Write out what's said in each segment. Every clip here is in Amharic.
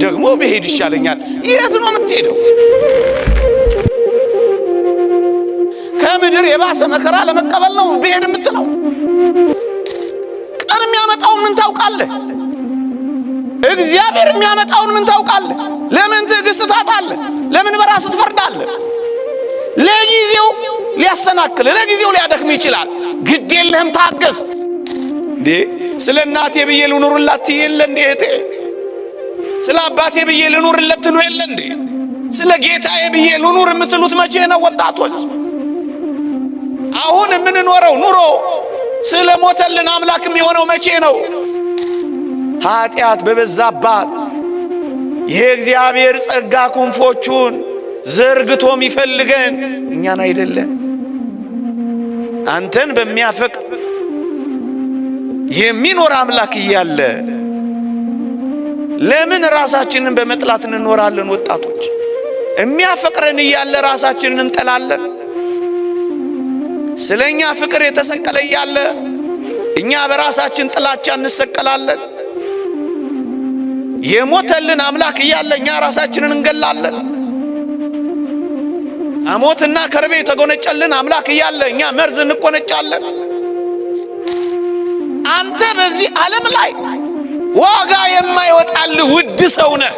ደግሞ ብሄድ ይሻለኛል። የት ነው የምትሄደው? ከምድር የባሰ መከራ ለመቀበል ነው ብሄድ የምትለው? ቀን የሚያመጣውን ምን ታውቃለህ? እግዚአብሔር የሚያመጣውን ምን ታውቃለህ? ለምን ትዕግስት ታጣለህ? ለምን በራስህ ትፈርዳለህ? ለጊዜው ሊያሰናክል፣ ለጊዜው ሊያደክም ይችላል። ግድ የለህም፣ ታገስ። እንዴ ስለ እናቴ ብዬ ልኑርላት የለ እንዴ እህቴ? ስለ አባቴ ብዬ ልኑርለት ትሉ የለ እንዴ? ስለ ጌታዬ ብዬ ልኑር የምትሉት መቼ ነው ወጣቶች? አሁን የምንኖረው ኑሮ ስለ ሞተልን አምላክ የሚሆነው መቼ ነው? ኃጢአት በበዛባት የእግዚአብሔር ጸጋ ክንፎቹን ዘርግቶ የሚፈልገን እኛን አይደለም? አንተን በሚያፈቅር የሚኖር አምላክ እያለ ለምን ራሳችንን በመጥላት እንኖራለን? ወጣቶች የሚያፈቅረን እያለ ራሳችንን እንጠላለን። ስለኛ ፍቅር የተሰቀለ እያለ እኛ በራሳችን ጥላቻ እንሰቀላለን። የሞተልን አምላክ እያለ እኛ ራሳችንን እንገላለን። አሞትና ከርቤ የተጎነጨልን አምላክ እያለ እኛ መርዝ እንቆነጫለን። አንተ በዚህ ዓለም ላይ ዋጋ የማይወጣልህ ውድ ሰው ነህ።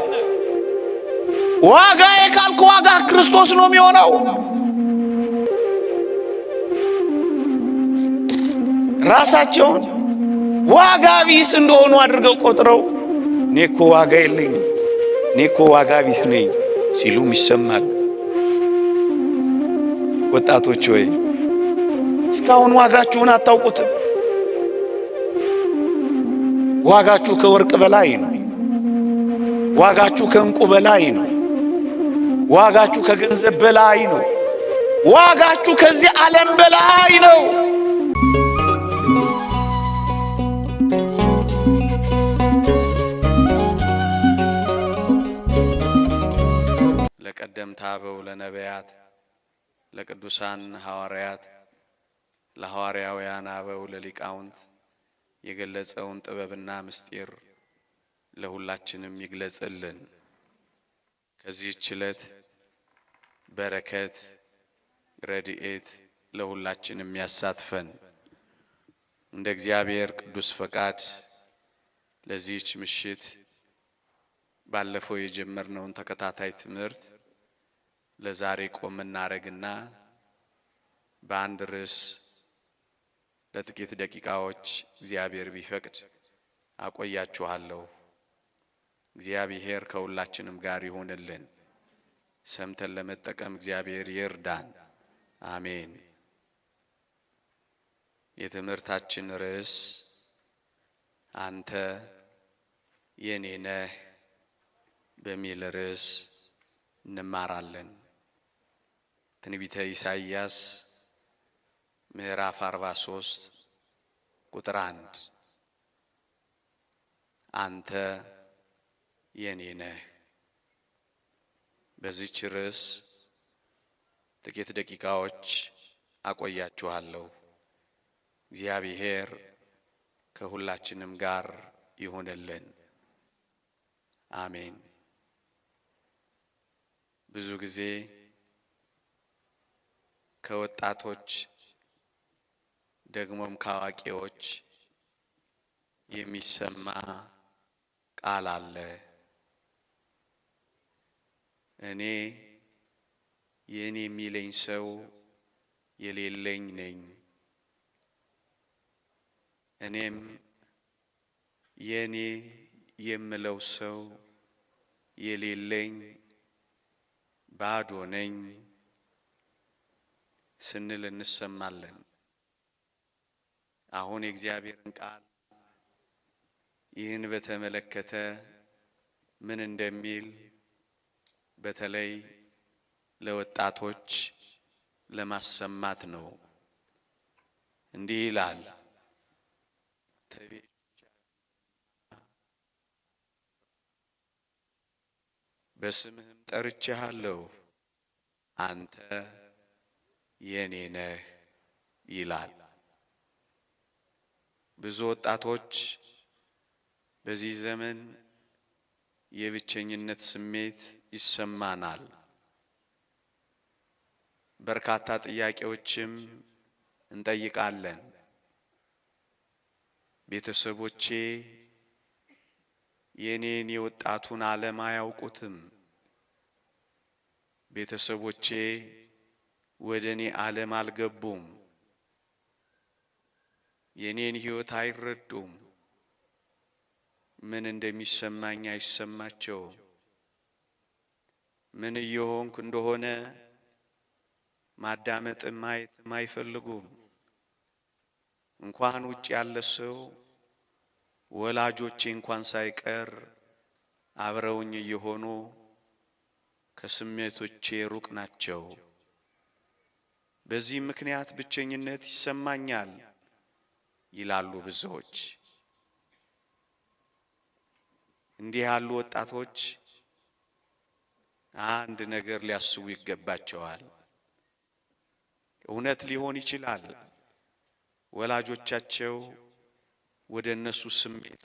ዋጋ የካልክ ዋጋ ክርስቶስ ነው የሚሆነው። ራሳቸውን ዋጋ ቢስ እንደሆኑ አድርገው ቆጥረው እኔኮ ዋጋ የለኝም፣ እኔኮ ዋጋ ቢስ ነኝ ሲሉም ይሰማል። ወጣቶች ሆይ እስካሁን ዋጋችሁን አታውቁትም። ዋጋችሁ ከወርቅ በላይ ነው። ዋጋችሁ ከእንቁ በላይ ነው። ዋጋችሁ ከገንዘብ በላይ ነው። ዋጋችሁ ከዚህ ዓለም በላይ ነው። ለቀደምት አበው ለነቢያት፣ ለቅዱሳን ሐዋርያት፣ ለሐዋርያውያን አበው፣ ለሊቃውንት የገለጸውን ጥበብና ምስጢር ለሁላችንም ይግለጽልን። ከዚህች ዕለት በረከት ረድኤት ለሁላችንም ያሳትፈን። እንደ እግዚአብሔር ቅዱስ ፈቃድ ለዚህች ምሽት ባለፈው የጀመርነውን ተከታታይ ትምህርት ለዛሬ ቆም እናረግና በአንድ ርዕስ ለጥቂት ደቂቃዎች እግዚአብሔር ቢፈቅድ አቆያችኋለሁ። እግዚአብሔር ከሁላችንም ጋር ይሆንልን። ሰምተን ለመጠቀም እግዚአብሔር ይርዳን። አሜን። የትምህርታችን ርዕስ አንተ የኔ ነህ በሚል ርዕስ እንማራለን። ትንቢተ ኢሳይያስ ምዕራፍ 43 ቁጥር 1 አንተ የኔ ነህ። በዚህች ርዕስ ጥቂት ደቂቃዎች አቆያችኋለሁ። እግዚአብሔር ከሁላችንም ጋር ይሆንልን። አሜን። ብዙ ጊዜ ከወጣቶች ደግሞም ከአዋቂዎች የሚሰማ ቃል አለ። እኔ የኔ የሚለኝ ሰው የሌለኝ ነኝ፣ እኔም የኔ የምለው ሰው የሌለኝ ባዶ ነኝ ስንል እንሰማለን። አሁን የእግዚአብሔርን ቃል ይህን በተመለከተ ምን እንደሚል በተለይ ለወጣቶች ለማሰማት ነው። እንዲህ ይላል፣ በስምህም ጠርቼሃለሁ፣ አንተ የኔ ነህ ይላል። ብዙ ወጣቶች በዚህ ዘመን የብቸኝነት ስሜት ይሰማናል። በርካታ ጥያቄዎችም እንጠይቃለን። ቤተሰቦቼ የኔን የወጣቱን ዓለም አያውቁትም። ቤተሰቦቼ ወደ እኔ ዓለም አልገቡም። የኔን ሕይወት አይረዱም። ምን እንደሚሰማኝ አይሰማቸውም። ምን እየሆንኩ እንደሆነ ማዳመጥም ማየትም አይፈልጉም። እንኳን ውጭ ያለ ሰው ወላጆቼ እንኳን ሳይቀር አብረውኝ እየሆኑ ከስሜቶቼ ሩቅ ናቸው። በዚህ ምክንያት ብቸኝነት ይሰማኛል ይላሉ ብዙዎች። እንዲህ ያሉ ወጣቶች አንድ ነገር ሊያስቡ ይገባቸዋል። እውነት ሊሆን ይችላል ወላጆቻቸው ወደ እነሱ ስሜት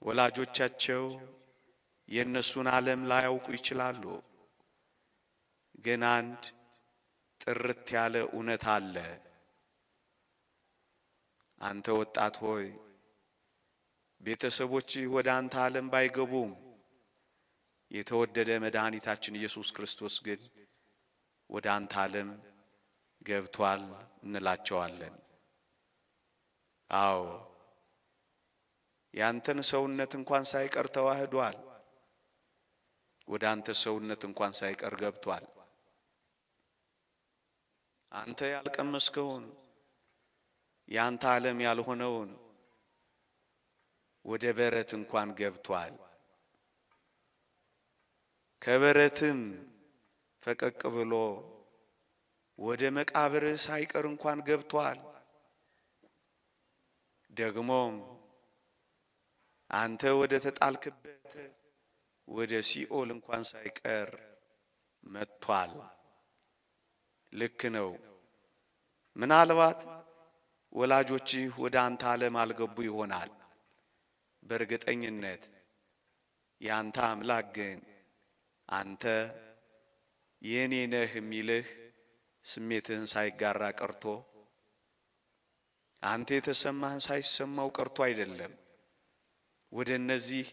ወላጆቻቸው የእነሱን ዓለም ላያውቁ ይችላሉ። ግን አንድ ጥርት ያለ እውነት አለ። አንተ ወጣት ሆይ ቤተሰቦች ወደ አንተ ዓለም ባይገቡም የተወደደ መድኃኒታችን ኢየሱስ ክርስቶስ ግን ወደ አንተ ዓለም ገብቷል እንላቸዋለን። አዎ ያንተን ሰውነት እንኳን ሳይቀር ተዋህዷል። ወደ አንተ ሰውነት እንኳን ሳይቀር ገብቷል። አንተ ያልቀመስከውን ያንተ ዓለም ያልሆነውን ወደ በረት እንኳን ገብቷል። ከበረትም ፈቀቅ ብሎ ወደ መቃብር ሳይቀር እንኳን ገብቷል። ደግሞም አንተ ወደ ተጣልክበት ወደ ሲኦል እንኳን ሳይቀር መጥቷል። ልክ ነው። ምናልባት ወላጆችህ ወደ አንተ ዓለም አልገቡ ይሆናል። በእርግጠኝነት ያንተ አምላክ ግን አንተ የኔ ነህ የሚልህ ስሜትህን ሳይጋራ ቀርቶ አንተ የተሰማህን ሳይሰማው ቀርቶ አይደለም። ወደ እነዚህ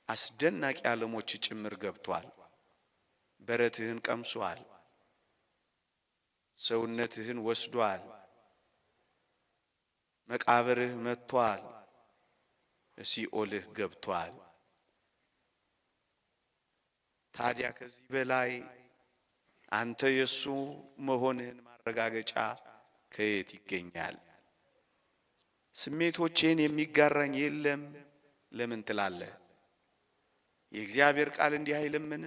አስደናቂ ዓለሞች ጭምር ገብቷል። በረትህን ቀምሷል። ሰውነትህን ወስዷል። መቃብርህ መጥቷል። ሲኦልህ ገብቷል። ታዲያ ከዚህ በላይ አንተ የሱ መሆንህን ማረጋገጫ ከየት ይገኛል? ስሜቶቼን የሚጋራኝ የለም ለምን ትላለህ? የእግዚአብሔር ቃል እንዲህ አይልምን?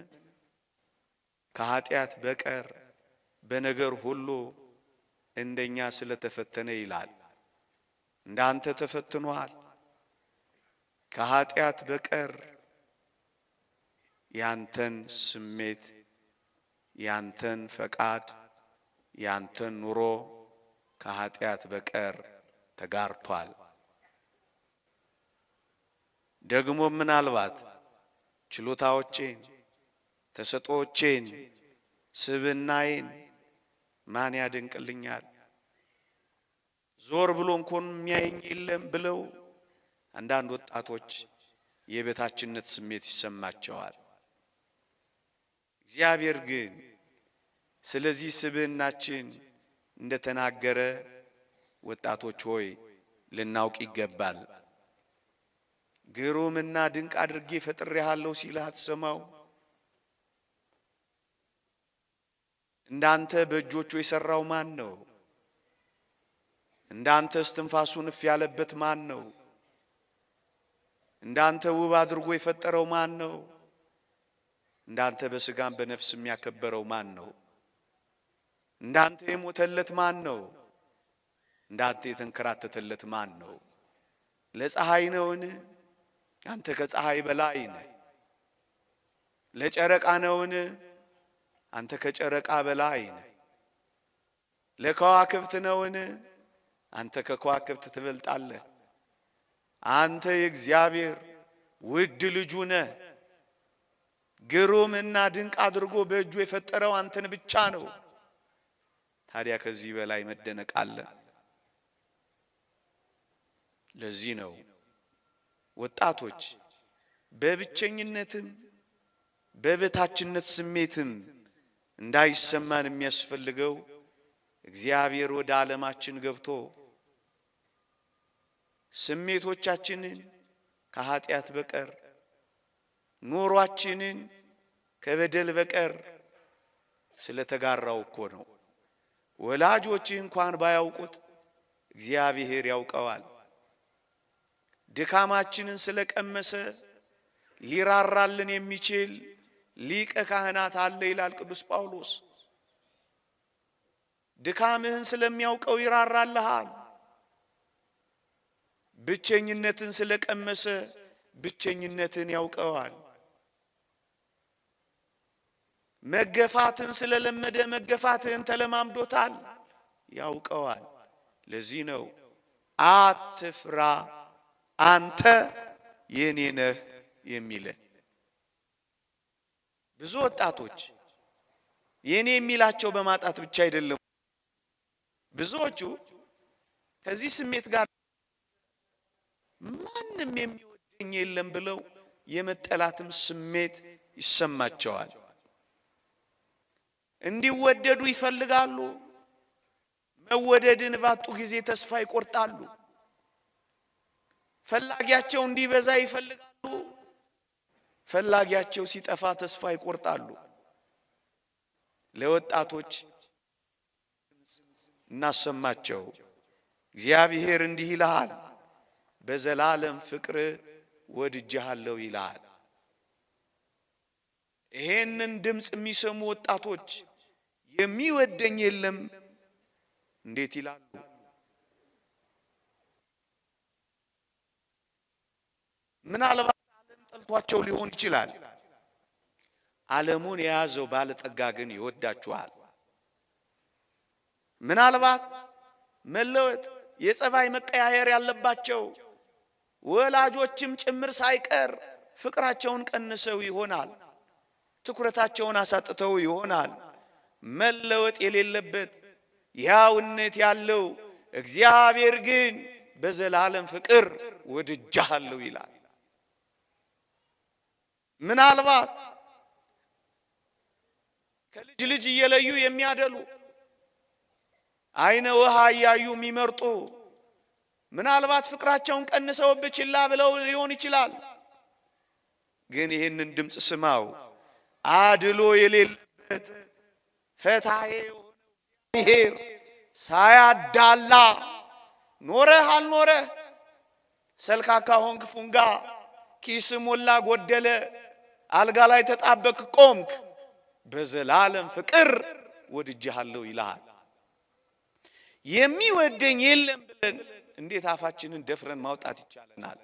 ከኃጢአት በቀር በነገር ሁሉ እንደኛ ስለተፈተነ ይላል። እንዳንተ ተፈትኗል። ከኃጢአት በቀር ያንተን ስሜት፣ ያንተን ፈቃድ፣ ያንተን ኑሮ ከኃጢአት በቀር ተጋርቷል። ደግሞ ምናልባት ችሎታዎቼን፣ ተሰጦቼን፣ ስብናዬን ማን ያደንቅልኛል? ዞር ብሎ እንኳን የሚያየኝ የለም ብለው አንዳንድ ወጣቶች የበታችነት ስሜት ይሰማቸዋል። እግዚአብሔር ግን ስለዚህ ስብናችን እንደተናገረ ወጣቶች ሆይ ልናውቅ ይገባል። ግሩምና ድንቅ አድርጌ ፈጥሬሃለሁ ሲልህ አትሰማው? እንዳንተ በእጆቹ የሰራው ማን ነው? እንዳንተ እስትንፋሱን እፍ ያለበት ማን ነው? እንዳንተ ውብ አድርጎ የፈጠረው ማን ነው? እንዳንተ በስጋም በነፍስ የሚያከበረው ማን ነው? እንዳንተ የሞተለት ማን ነው? እንዳንተ የተንከራተተለት ማን ነው? ለፀሐይ ነውን? አንተ ከፀሐይ በላይ ነህ። ለጨረቃ ነውን? አንተ ከጨረቃ በላይ ነህ። ለከዋክብት ነውን? አንተ ከከዋክብት ትበልጣለህ። አንተ የእግዚአብሔር ውድ ልጁ ነህ። ግሩምና ድንቅ አድርጎ በእጁ የፈጠረው አንተን ብቻ ነው። ታዲያ ከዚህ በላይ መደነቅ አለ? ለዚህ ነው ወጣቶች በብቸኝነትም በበታችነት ስሜትም እንዳይሰማን የሚያስፈልገው እግዚአብሔር ወደ ዓለማችን ገብቶ ስሜቶቻችንን ከኃጢአት በቀር ኑሯችንን ከበደል በቀር ስለተጋራው እኮ ነው። ወላጆች እንኳን ባያውቁት እግዚአብሔር ያውቀዋል። ድካማችንን ስለቀመሰ ሊራራልን የሚችል ሊቀ ካህናት አለ ይላል ቅዱስ ጳውሎስ። ድካምህን ስለሚያውቀው ይራራልሃል። ብቸኝነትን ስለቀመሰ ብቸኝነትን ያውቀዋል። መገፋትን ስለለመደ መገፋትን ተለማምዶታል፣ ያውቀዋል። ለዚህ ነው አትፍራ አንተ የኔ ነህ የሚለን። ብዙ ወጣቶች የኔ የሚላቸው በማጣት ብቻ አይደለም። ብዙዎቹ ከዚህ ስሜት ጋር ማንም የሚወደኝ የለም ብለው የመጠላትም ስሜት ይሰማቸዋል። እንዲወደዱ ይፈልጋሉ። መወደድን ባጡ ጊዜ ተስፋ ይቆርጣሉ። ፈላጊያቸው እንዲበዛ ይፈልጋሉ። ፈላጊያቸው ሲጠፋ ተስፋ ይቆርጣሉ። ለወጣቶች እናሰማቸው። እግዚአብሔር እንዲህ ይልሃል፣ በዘላለም ፍቅር ወድጄሃለሁ ይልሃል። ይሄንን ድምፅ የሚሰሙ ወጣቶች የሚወደኝ የለም እንዴት ይላሉ? ምናልባት ዓለም ጠልቷቸው ሊሆን ይችላል። ዓለሙን የያዘው ባለጠጋ ግን ይወዳችኋል። ምናልባት መለወጥ የጸባይ መቀያየር ያለባቸው ወላጆችም ጭምር ሳይቀር ፍቅራቸውን ቀንሰው ይሆናል። ትኩረታቸውን አሳጥተው ይሆናል። መለወጥ የሌለበት ያውነት ያለው እግዚአብሔር ግን በዘላለም ፍቅር ወድጄሃለሁ ይላል። ምናልባት ከልጅ ልጅ እየለዩ የሚያደሉ አይነ ውሃ እያዩ የሚመርጡ ምናልባት ፍቅራቸውን ቀንሰው ብችላ ብለው ሊሆን ይችላል። ግን ይህንን ድምፅ ስማው። አድሎ የሌለበት ፈታሄ የሆነው እግዚአብሔር ሳያዳላ ኖረህ አልኖረህ፣ ሰልካካ ሆንክ ፉንጋ፣ ኪስ ሞላ ጎደለ፣ አልጋ ላይ ተጣበቅ ቆምክ፣ በዘላለም ፍቅር ወድጄሃለሁ ይልሃል። የሚወደኝ የለም ብለን እንዴት አፋችንን ደፍረን ማውጣት ይቻለናል?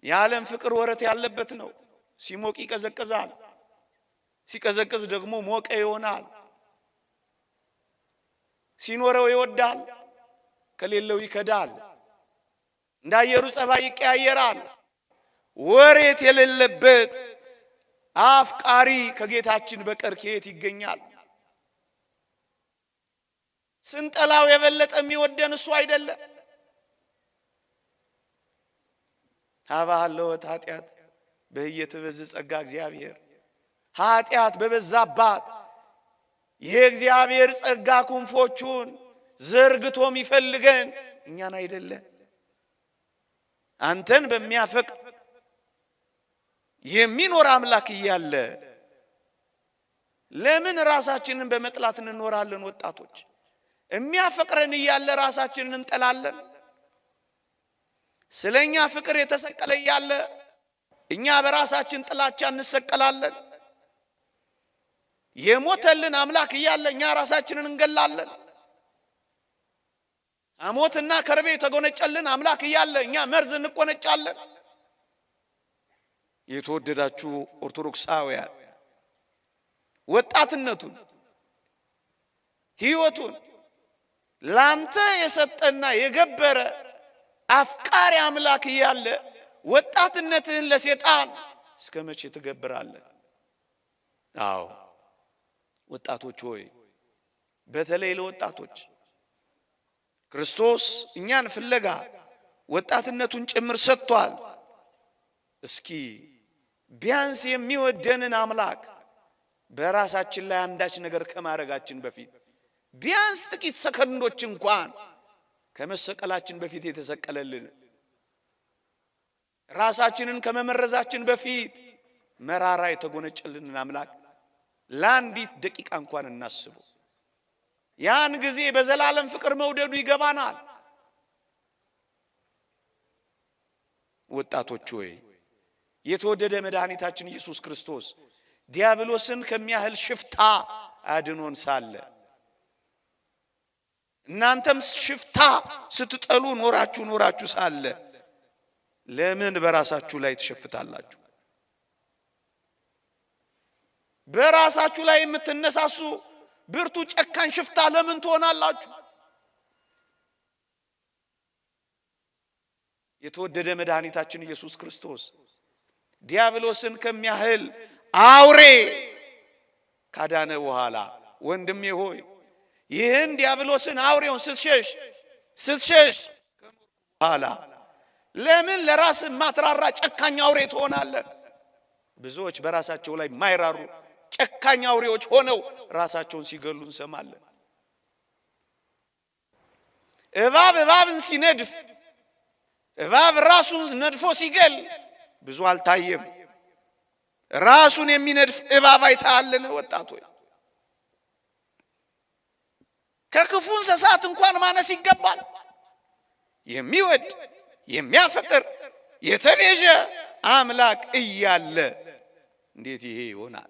የዓለም ፍቅር ወረት ያለበት ነው። ሲሞቅ ይቀዘቅዛል፣ ሲቀዘቅዝ ደግሞ ሞቀ ይሆናል። ሲኖረው ይወዳል፣ ከሌለው ይከዳል። እንዳየሩ ጸባይ ይቀያየራል። ወሬት የሌለበት አፍቃሪ ከጌታችን በቀር ከየት ይገኛል? ስንጠላው የበለጠ የሚወደን እሱ አይደለም? ሀባለወት ኃጢአት በየትበዝ ጸጋ እግዚአብሔር ኃጢአት በበዛባት የእግዚአብሔር ጸጋ ክንፎቹን ዘርግቶ የሚፈልገን እኛን አይደለ? አንተን በሚያፈቅ የሚኖር አምላክ እያለ ለምን ራሳችንን በመጥላት እንኖራለን? ወጣቶች የሚያፈቅረን እያለ ራሳችንን እንጠላለን። ስለኛ ፍቅር የተሰቀለ እያለ እኛ በራሳችን ጥላቻ እንሰቀላለን። የሞተልን አምላክ እያለ እኛ ራሳችንን እንገላለን። አሞትና ከርቤ የተጎነጨልን አምላክ እያለ እኛ መርዝ እንቆነጫለን። የተወደዳችሁ ኦርቶዶክሳውያን ወጣትነቱን ሕይወቱን ላንተ የሰጠና የገበረ አፍቃሪ አምላክ እያለ ወጣትነትህን ለሰይጣን እስከ መቼ ትገብራለህ? አዎ ወጣቶች ሆይ በተለይ ለወጣቶች ክርስቶስ እኛን ፍለጋ ወጣትነቱን ጭምር ሰጥቷል። እስኪ ቢያንስ የሚወደንን አምላክ በራሳችን ላይ አንዳች ነገር ከማድረጋችን በፊት ቢያንስ ጥቂት ሰከንዶች እንኳን ከመሰቀላችን በፊት የተሰቀለልን ራሳችንን ከመመረዛችን በፊት መራራ የተጎነጨልንን አምላክ ለአንዲት ደቂቃ እንኳን እናስበው። ያን ጊዜ በዘላለም ፍቅር መውደዱ ይገባናል። ወጣቶች ሆይ የተወደደ መድኃኒታችን ኢየሱስ ክርስቶስ ዲያብሎስን ከሚያህል ሽፍታ አድኖን ሳለ እናንተም ሽፍታ ስትጠሉ ኖራችሁ ሳለ ለምን በራሳችሁ ላይ ትሸፍታላችሁ? በራሳችሁ ላይ የምትነሳሱ ብርቱ ጨካኝ ሽፍታ ለምን ትሆናላችሁ? የተወደደ መድኃኒታችን ኢየሱስ ክርስቶስ ዲያብሎስን ከሚያህል አውሬ ካዳነ በኋላ ወንድሜ ሆይ ይህን ዲያብሎስን አውሬውን ስትሸሽ በኋላ ለምን ለራስ ማትራራ ጨካኝ አውሬ ትሆናለህ? ብዙዎች በራሳቸው ላይ ማይራሩ ጨካኝ አውሬዎች ሆነው ራሳቸውን ሲገሉ እንሰማለን። እባብን ሲነድፍ እባብ ራሱን ነድፎ ሲገል ብዙ አልታየም። ራሱን የሚነድፍ እባብ አይተሃልን? ወጣቶች ከክፉ እንስሳት እንኳን ማነስ ይገባል። የሚወድ የሚያፈቅር የተቤዠ አምላክ እያለ እንዴት ይሄ ይሆናል?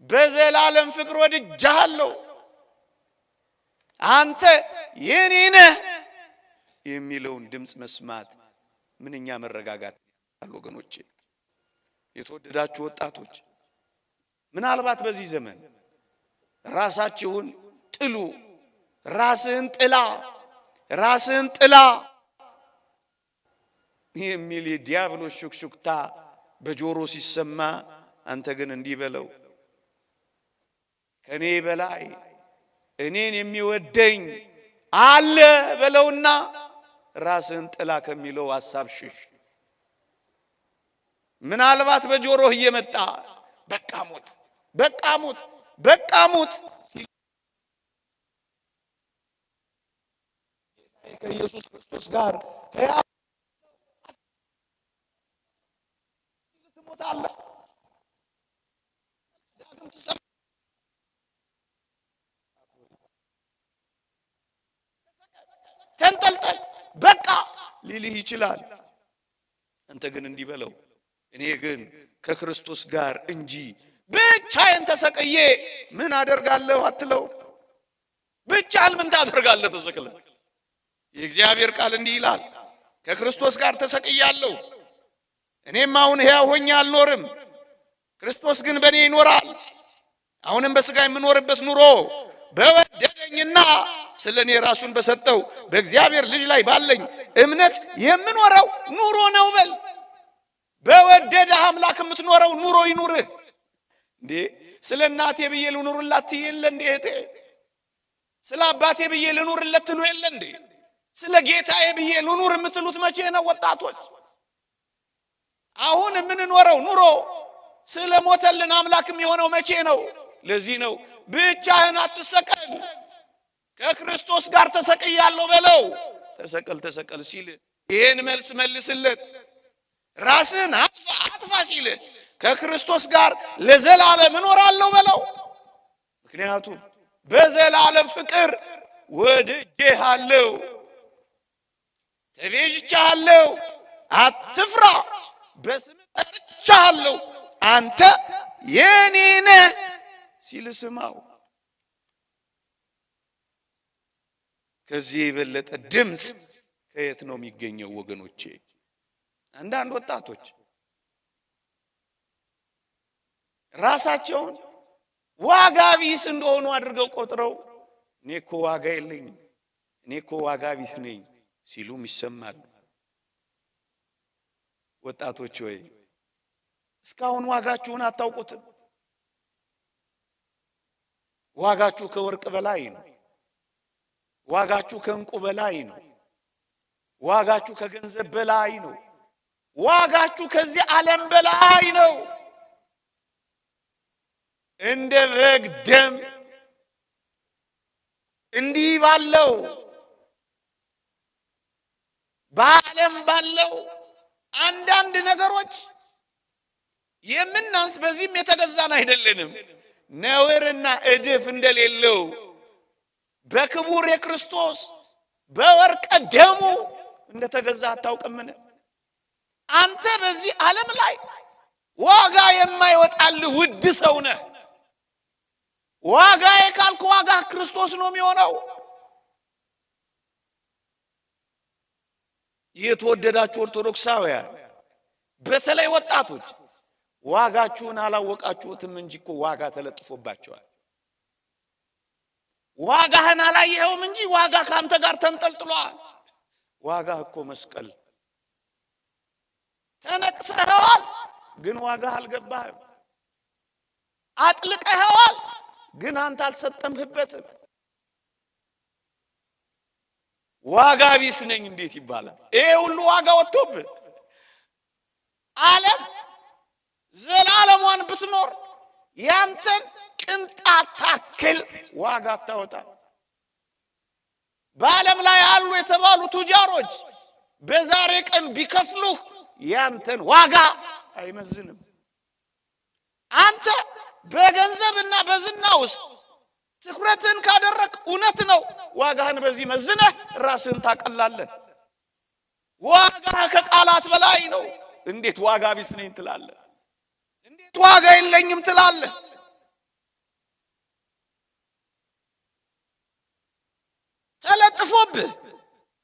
በዘላለም ፍቅር ወድጄሃለሁ አንተ የኔ ነህ የሚለውን ድምፅ መስማት ምንኛ መረጋጋት አለ ወገኖቼ። የተወደዳችሁ ወጣቶች ምናልባት በዚህ ዘመን ራሳችሁን ጥሉ፣ ራስህን ጥላ የሚል የዲያብሎስ ሹክሹክታ በጆሮ ሲሰማ አንተ ግን እንዲህ በለው፣ ከኔ በላይ እኔን የሚወደኝ አለ በለውና ራስህን ጥላ ከሚለው ሐሳብ ሽሽ። ምናልባት በጆሮህ እየመጣ በቃ ሞት ከኢየሱስ ክርስቶስ ጋር ትሞታለህ፣ ዳግም ትሰማለህ። ተንጠልጠል በቃ ሊልህ ይችላል። አንተ ግን እንዲህ በለው፣ እኔ ግን ከክርስቶስ ጋር እንጂ ብቻዬን ተሰቅዬ ምን አደርጋለሁ አትለው። ብቻህን ምን ታደርጋለህ ተሰቅለህ? የእግዚአብሔር ቃል እንዲህ ይላል፣ ከክርስቶስ ጋር ተሰቅያለሁ፣ እኔም አሁን ሕያው ሆኜ አልኖርም፣ ክርስቶስ ግን በእኔ ይኖራል። አሁንም በሥጋ የምኖርበት ኑሮ በወደደኝና ስለ እኔ ራሱን በሰጠው በእግዚአብሔር ልጅ ላይ ባለኝ እምነት የምኖረው ኑሮ ነው በል። በወደደህ አምላክ የምትኖረው ኑሮ ይኑርህ። እንዴ ስለ እናቴ ብዬ ልኑርላት የለ እንዴ? እህቴ ስለ አባቴ ብዬ ልኑርለት ትሉ የለ እንዴ? ስለ ጌታዬ ብዬ ልኑር የምትሉት መቼ ነው ወጣቶች? አሁን የምንኖረው ኑሮ ስለ ሞተልን አምላክም የሆነው መቼ ነው? ለዚህ ነው ብቻህን አትሰቀል፣ ከክርስቶስ ጋር ተሰቅያለሁ በለው። ተሰቀል ሲል ይህን መልስ መልስለት። ራስህን አጥፋ ሲል ከክርስቶስ ጋር ለዘላለም እኖራለሁ በለው። ምክንያቱም በዘላለም ፍቅር ወድጄሃለሁ፣ ተቤዥቻለሁ፣ አትፍራ፣ በስም ጠርቻለሁ፣ አንተ የኔ ነህ ሲል ስማው። ከዚህ የበለጠ ድምፅ ከየት ነው የሚገኘው ወገኖቼ? አንዳንድ ወጣቶች ራሳቸውን ዋጋ ቢስ እንደሆኑ አድርገው ቆጥረው እኔ እኮ ዋጋ የለኝም፣ እኔ እኮ ዋጋ ቢስ ነኝ፣ ሲሉም ይሰማሉ። ወጣቶች ሆይ እስካሁን ዋጋችሁን አታውቁትም። ዋጋችሁ ከወርቅ በላይ ነው። ዋጋችሁ ከእንቁ በላይ ነው። ዋጋችሁ ከገንዘብ በላይ ነው። ዋጋችሁ ከዚህ ዓለም በላይ ነው። እንደ በግ ደም እንዲህ ባለው በዓለም ባለው አንዳንድ ነገሮች የምናንስ በዚህም የተገዛን አይደለንም። ነውርና እድፍ እንደሌለው በክቡር የክርስቶስ በወርቀ ደሙ እንደተገዛ አታውቅምን? አንተ በዚህ ዓለም ላይ ዋጋ የማይወጣልህ ውድ ሰው ነህ። ዋጋ የካልኩ ዋጋ ክርስቶስ ነው የሚሆነው። የተወደዳችሁ ኦርቶዶክሳውያን በተለይ ወጣቶች ዋጋችሁን አላወቃችሁትም እንጂ እኮ ዋጋ ተለጥፎባቸዋል። ዋጋህን አላየኸውም እንጂ ዋጋ ካንተ ጋር ተንጠልጥሏል። ዋጋ እኮ መስቀል ተነቅሰኸዋል፣ ግን ዋጋ አልገባህም። አጥልቀኸዋል፣ ግን አንተ አልሰጠምህበትም። ዋጋ ቢስ ነኝ እንዴት ይባላል? ይሄ ሁሉ ዋጋ ወጥቶብህ ዓለም ዘላለሟን ብትኖር ያንተን ቅንጣት ታክል ዋጋ አታወጣ። በዓለም ላይ አሉ የተባሉ ቱጃሮች በዛሬ ቀን ቢከፍሉህ ያንተን ዋጋ አይመዝንም። አንተ በገንዘብና በዝና ውስጥ ትኩረትን ካደረክ እውነት ነው ዋጋህን በዚህ መዝነህ ራስህን ታቀላለህ። ዋጋ ከቃላት በላይ ነው። እንዴት ዋጋ ቢስ ነኝ ትላለህ? እንዴት ዋጋ የለኝም ትላለህ? ተለጥፎብህ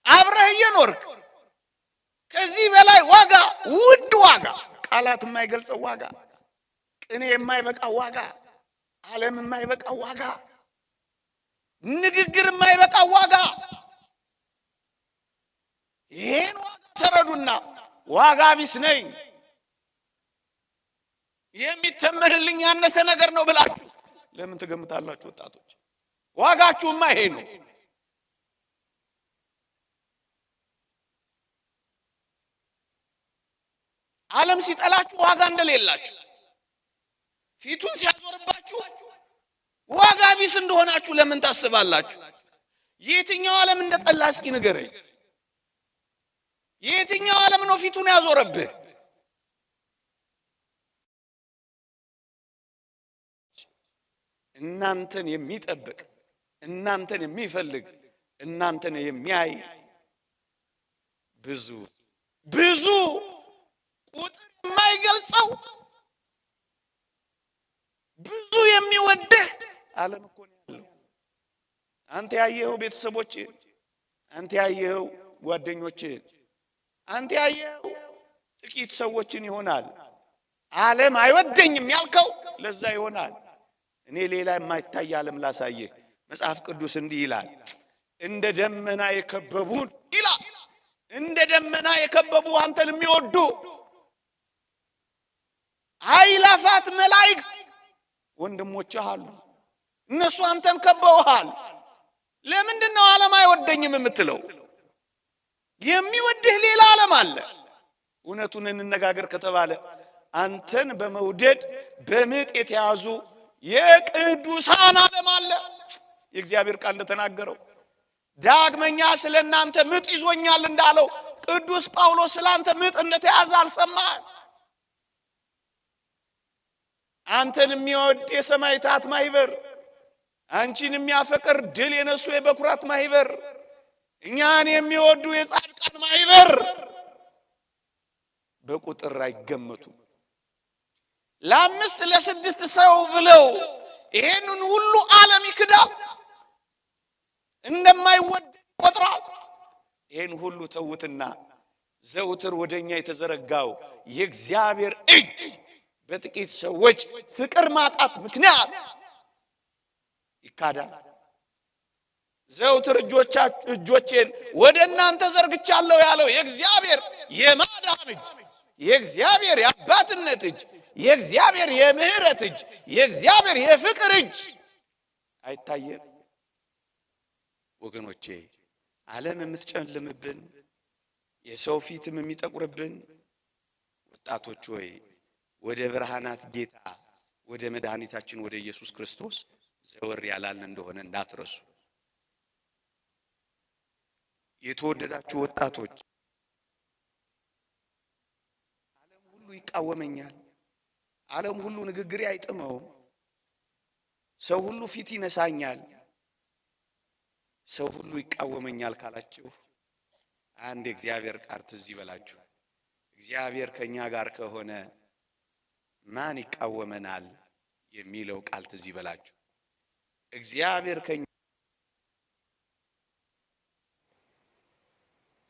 አብረህ እየኖርክ ከዚህ በላይ ዋጋ፣ ውድ ዋጋ፣ ቃላት የማይገልጸው ዋጋ፣ ቅኔ የማይበቃው ዋጋ፣ ዓለም የማይበቃው ዋጋ፣ ንግግር የማይበቃው ዋጋ። ይሄን ዋጋ ተረዱና ዋጋ ቢስ ነኝ የሚተመንልኝ ያነሰ ነገር ነው ብላችሁ ለምን ትገምታላችሁ? ወጣቶች ዋጋችሁማ ይሄ ነው። ዓለም ሲጠላችሁ ዋጋ እንደሌላችሁ፣ ፊቱን ሲያዞርባችሁ ዋጋ ቢስ እንደሆናችሁ ለምን ታስባላችሁ? የትኛው ዓለም እንደጠላ እስኪ ንገረኝ። የትኛው ዓለም ነው ፊቱን ያዞረብህ? እናንተን የሚጠብቅ እናንተን የሚፈልግ እናንተን የሚያይ ብዙ ብዙ ቁጥር የማይገልጸው ብዙ የሚወድህ ዓለም እኮ ነው ያለው። አንተ ያየኸው ቤተሰቦች፣ አንተ ያየኸው ጓደኞች፣ አንተ ያየኸው ጥቂት ሰዎችን ይሆናል። ዓለም አይወደኝም ያልከው ለዛ ይሆናል። እኔ ሌላ የማይታይ ዓለም ላሳየህ። መጽሐፍ ቅዱስ እንዲህ ይላል፣ እንደ ደመና የከበቡን ይላል። እንደ ደመና የከበቡ አንተን የሚወዱ አእላፋት መላእክት ወንድሞችህ አሉ። እነሱ አንተን ከበውሃል። ለምንድን ነው ዓለም አይወደኝም የምትለው? የሚወድህ ሌላ ዓለም አለ። እውነቱን እንነጋገር ከተባለ አንተን በመውደድ በምጥ የተያዙ የቅዱሳን ዓለም አለ። የእግዚአብሔር ቃል እንደተናገረው ዳግመኛ ስለ እናንተ ምጥ ይዞኛል እንዳለው ቅዱስ ጳውሎስ ስለ አንተ ምጥ እንደተያዘ አልሰማህም? አንተን የሚወድ የሰማዕታት ማህበር፣ አንቺን የሚያፈቅር ድል የነሱ የበኩራት ማህበር፣ እኛን የሚወዱ የጻድቃን ማህበር በቁጥር አይገመቱም። ለአምስት ለስድስት ሰው ብለው ይሄንን ሁሉ ዓለም ይክዳል፣ እንደማይወድ ቆጥራል። ይሄን ሁሉ ተውትና ዘውትር ወደኛ የተዘረጋው የእግዚአብሔር እጅ በጥቂት ሰዎች ፍቅር ማጣት ምክንያት ይካዳል። ዘውትር እጆቼን ወደ እናንተ ዘርግቻለሁ ያለው የእግዚአብሔር የማዳን እጅ፣ የእግዚአብሔር የአባትነት እጅ፣ የእግዚአብሔር የምህረት እጅ፣ የእግዚአብሔር የፍቅር እጅ አይታየም? ወገኖቼ ዓለም የምትጨልምብን የሰው ፊትም የሚጠቁርብን ወጣቶች ሆይ ወደ ብርሃናት ጌታ ወደ መድኃኒታችን ወደ ኢየሱስ ክርስቶስ ዘወር ያላልን እንደሆነ እንዳትረሱ። የተወደዳችሁ ወጣቶች ዓለም ሁሉ ይቃወመኛል፣ ዓለም ሁሉ ንግግሬ አይጥመውም፣ ሰው ሁሉ ፊት ይነሳኛል፣ ሰው ሁሉ ይቃወመኛል ካላችሁ አንድ የእግዚአብሔር ቃል ትዝ ይበላችሁ። እግዚአብሔር ከኛ ጋር ከሆነ ማን ይቃወመናል የሚለው ቃል ትዝ ይበላችሁ። እግዚአብሔር ከኛ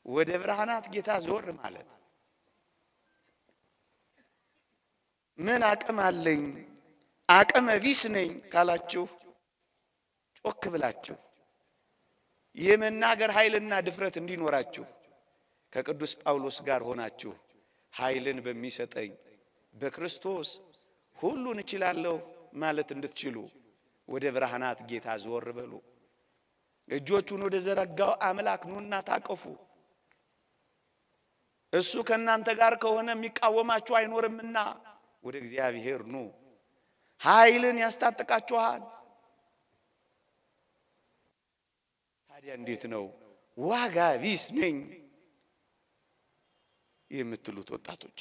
ወደ ብርሃናት ጌታ ዞር ማለት ምን አቅም አለኝ አቅመ ቢስ ነኝ ካላችሁ ጮክ ብላችሁ የመናገር ኃይልና ድፍረት እንዲኖራችሁ ከቅዱስ ጳውሎስ ጋር ሆናችሁ ኃይልን በሚሰጠኝ በክርስቶስ ሁሉን እችላለሁ ማለት እንድትችሉ ወደ ብርሃናት ጌታ ዞር በሉ። እጆቹን ወደ ዘረጋው አምላክ ኑና ታቀፉ። እሱ ከእናንተ ጋር ከሆነ የሚቃወማችሁ አይኖርምና ወደ እግዚአብሔር ኑ። ኃይልን ያስታጥቃችኋል። ታዲያ እንዴት ነው ዋጋ ቢስ ነኝ የምትሉት ወጣቶች?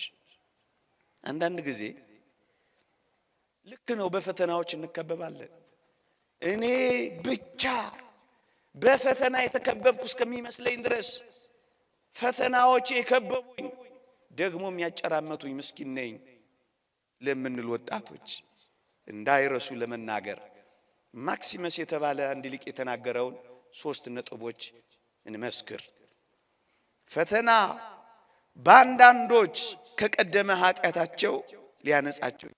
አንዳንድ ጊዜ ልክ ነው፣ በፈተናዎች እንከበባለን። እኔ ብቻ በፈተና የተከበብኩ እስከሚመስለኝ ድረስ ፈተናዎች የከበቡኝ ደግሞ የሚያጨራመቱኝ ምስኪን ነኝ ለምንል ወጣቶች እንዳይረሱ ለመናገር ማክሲመስ የተባለ አንድ ሊቅ የተናገረውን 3 ነጥቦች እንመስክር። ፈተና በአንዳንዶች ከቀደመ ኃጢአታቸው ሊያነጻቸው፣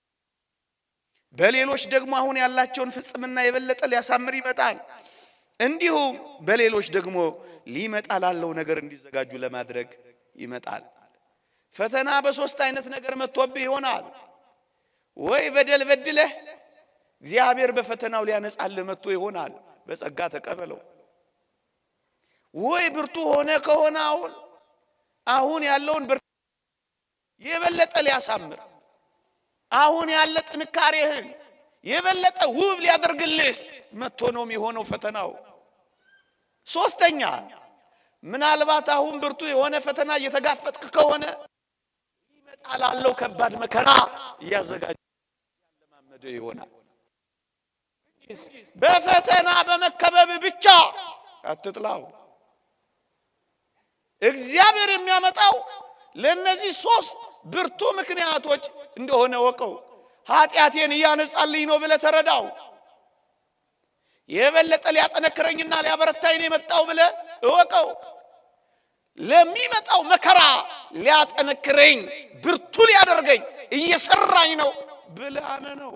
በሌሎች ደግሞ አሁን ያላቸውን ፍጽምና የበለጠ ሊያሳምር ይመጣል። እንዲሁም በሌሎች ደግሞ ሊመጣ ላለው ነገር እንዲዘጋጁ ለማድረግ ይመጣል። ፈተና በ3 አይነት ነገር መጥቶብህ ይሆናል። ወይ በደል በድለህ እግዚአብሔር በፈተናው ሊያነጻልህ መጥቶ ይሆናል፣ በጸጋ ተቀበለው። ወይ ብርቱ ሆነ ከሆነ አሁን ያለውን ብርቱ የበለጠ ሊያሳምር፣ አሁን ያለ ጥንካሬህን የበለጠ ውብ ሊያደርግልህ መጥቶ ነው የሚሆነው ፈተናው። 3ኛ ምናልባት አሁን ብርቱ የሆነ ፈተና እየተጋፈጥክ ከሆነ ሊመጣ ላለው ከባድ መከራ እያዘጋጀ ያለማመደ ይሆናል። በፈተና በመከበብ ብቻ አትጥላው። እግዚአብሔር የሚያመጣው ለነዚህ 3 ብርቱ ምክንያቶች እንደሆነ ወቀው። ኃጢአቴን እያነጻልኝ ነው ብለህ ተረዳው። የበለጠ ሊያጠነክረኝና ሊያበረታኝ ነው የመጣው ብለህ እወቀው። ለሚመጣው መከራ ሊያጠነክረኝ ብርቱ ሊያደርገኝ እየሰራኝ ነው ብለህ አመነው።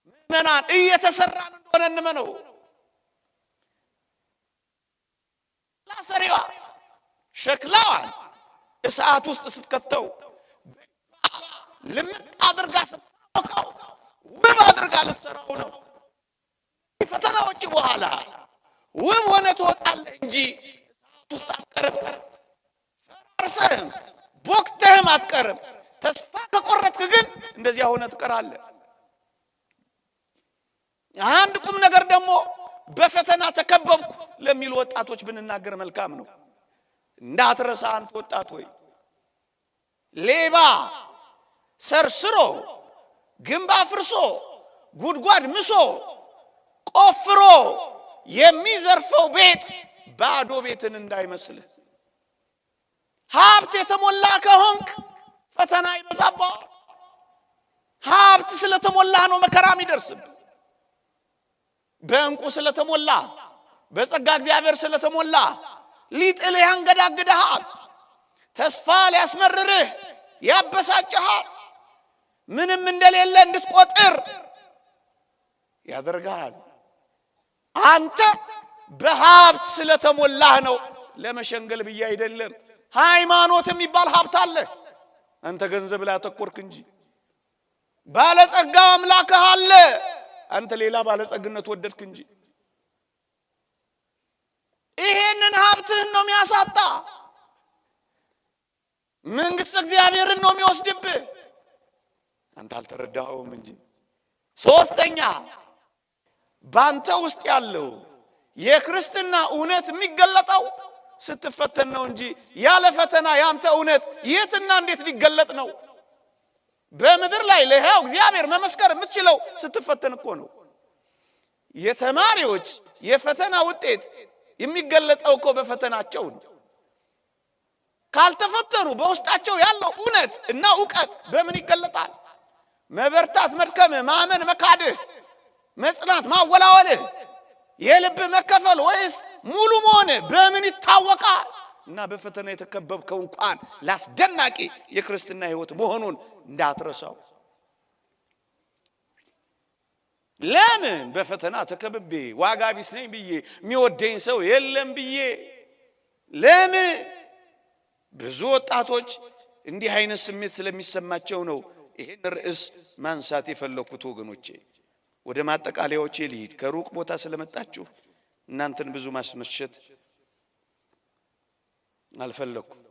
ምእመናን እየተሰራን እንደሆነ እንመነው። ላሰሪዋ ሸክላዋን እሳት ውስጥ ስትከተው ልምጥ አድርጋ ስትሞቀው ውብ አድርጋ ልትሰራው ነው። ፈተናዎች በኋላ ውብ ሆነ ትወጣለህ እንጂ እሳት ውስጥ አትቀርም። ፈራርሰህም ቦክተህም አትቀርም። ተስፋ ከቆረጥክ ግን እንደዚያ ሆነ ትቀራለህ። አንድ ቁም ነገር ደግሞ በፈተና ተከበብኩ ለሚሉ ወጣቶች ብንናገር መልካም ነው። እንዳትረሳ አንተ ወጣት ሆይ፣ ሌባ ሰርስሮ ግንብ አፍርሶ ጉድጓድ ምሶ ቆፍሮ የሚዘርፈው ቤት ባዶ ቤትን እንዳይመስልህ። ሀብት የተሞላ ከሆንክ ፈተና ይበዛብሃል። ሀብት ስለተሞላህ ነው መከራ የሚደርስብህ። በእንቁ ስለተሞላ በጸጋ እግዚአብሔር ስለተሞላ ሊጥልህ ያንገዳግድሃል። ተስፋ ሊያስመርርህ ያበሳጭሃል። ምንም እንደሌለ እንድትቆጥር ያደርግሃል። አንተ በሀብት ስለተሞላህ ነው። ለመሸንገል ብዬ አይደለም። ሃይማኖት የሚባል ሀብት አለ። አንተ ገንዘብ ላይ አተኮርክ እንጂ። ባለጸጋ አምላክህ አለ። አንተ ሌላ ባለጸግነት ወደድክ እንጂ። ይሄንን ሀብትህን ነው የሚያሳጣ። መንግስት እግዚአብሔርን ነው የሚወስድብህ። አንተ አልተረዳኸውም እንጂ። ሶስተኛ ባንተ ውስጥ ያለው የክርስትና እውነት የሚገለጠው ስትፈተን ነው እንጂ ያለ ፈተና ያንተ እውነት የትና እንዴት ሊገለጥ ነው? በምድር ላይ ለሕያው እግዚአብሔር መመስከር የምትችለው ስትፈተን እኮ ነው። የተማሪዎች የፈተና ውጤት የሚገለጠው እኮ በፈተናቸው ነው። ካልተፈተኑ በውስጣቸው ያለው እውነት እና ዕውቀት በምን ይገለጣል? መበርታት፣ መድከም፣ ማመን፣ መካድህ፣ መጽናት፣ ማወላወልህ፣ የልብ መከፈል ወይስ ሙሉ መሆን በምን ይታወቃል? እና በፈተና የተከበብከው እንኳን ላስደናቂ የክርስትና ሕይወት መሆኑን እንዳትረሳው። ለምን በፈተና ተከብቤ ዋጋ ቢስ ነኝ ብዬ የሚወደኝ ሰው የለም ብዬ? ለምን? ብዙ ወጣቶች እንዲህ አይነት ስሜት ስለሚሰማቸው ነው ይሄን ርዕስ ማንሳት የፈለኩት። ወገኖቼ ወደ ማጠቃለያዎቼ ልሂድ። ከሩቅ ቦታ ስለመጣችሁ እናንተን ብዙ ማስመሸት አልፈለኩም።